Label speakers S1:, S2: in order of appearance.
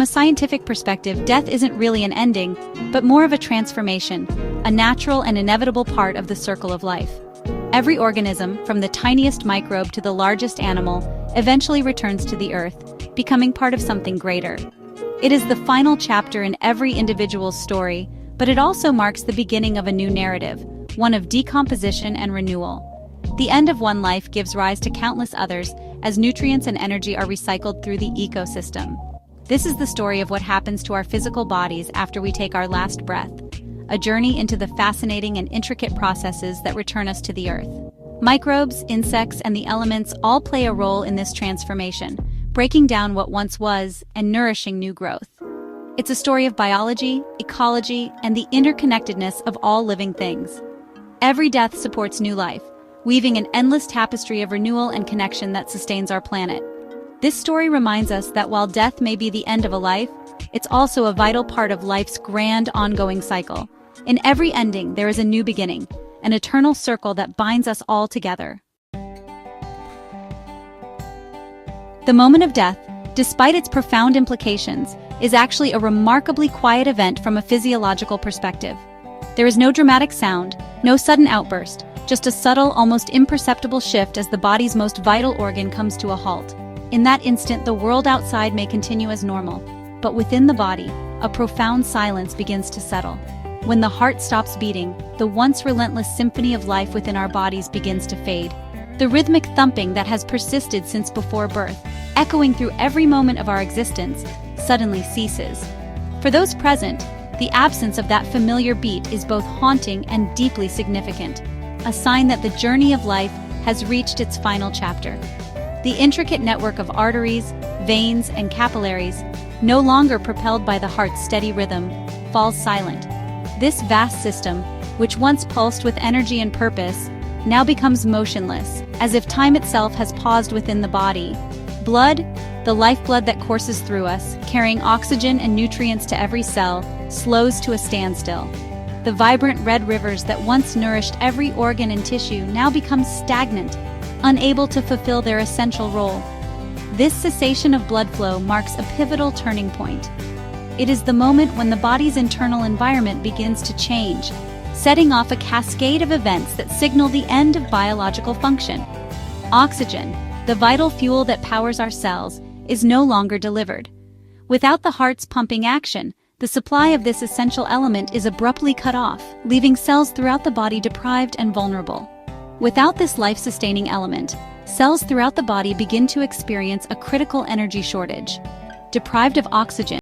S1: From a scientific perspective, death isn't really an ending, but more of a transformation, a natural and inevitable part of the circle of life. Every organism, from the tiniest microbe to the largest animal, eventually returns to the earth, becoming part of something greater. It is the final chapter in every individual's story, but it also marks the beginning of a new narrative, one of decomposition and renewal. The end of one life gives rise to countless others, as nutrients and energy are recycled through the ecosystem. This is the story of what happens to our physical bodies after we take our last breath, a journey into the fascinating and intricate processes that return us to the earth. Microbes, insects, and the elements all play a role in this transformation, breaking down what once was and nourishing new growth. It's a story of biology, ecology, and the interconnectedness of all living things. Every death supports new life, weaving an endless tapestry of renewal and connection that sustains our planet. This story reminds us that while death may be the end of a life, it's also a vital part of life's grand ongoing cycle. In every ending, there is a new beginning, an eternal circle that binds us all together. The moment of death, despite its profound implications, is actually a remarkably quiet event from a physiological perspective. There is no dramatic sound, no sudden outburst, just a subtle, almost imperceptible shift as the body's most vital organ comes to a halt. In that instant, the world outside may continue as normal, but within the body, a profound silence begins to settle. When the heart stops beating, the once relentless symphony of life within our bodies begins to fade. The rhythmic thumping that has persisted since before birth, echoing through every moment of our existence, suddenly ceases. For those present, the absence of that familiar beat is both haunting and deeply significant, a sign that the journey of life has reached its final chapter. The intricate network of arteries, veins, and capillaries, no longer propelled by the heart's steady rhythm, falls silent. This vast system, which once pulsed with energy and purpose, now becomes motionless, as if time itself has paused within the body. Blood, the lifeblood that courses through us, carrying oxygen and nutrients to every cell, slows to a standstill. The vibrant red rivers that once nourished every organ and tissue now become stagnant, unable to fulfill their essential role. This cessation of blood flow marks a pivotal turning point. It is the moment when the body's internal environment begins to change, setting off a cascade of events that signal the end of biological function. Oxygen, the vital fuel that powers our cells, is no longer delivered. Without the heart's pumping action, the supply of this essential element is abruptly cut off, leaving cells throughout the body deprived and vulnerable. Without this life-sustaining element, cells throughout the body begin to experience a critical energy shortage. Deprived of oxygen,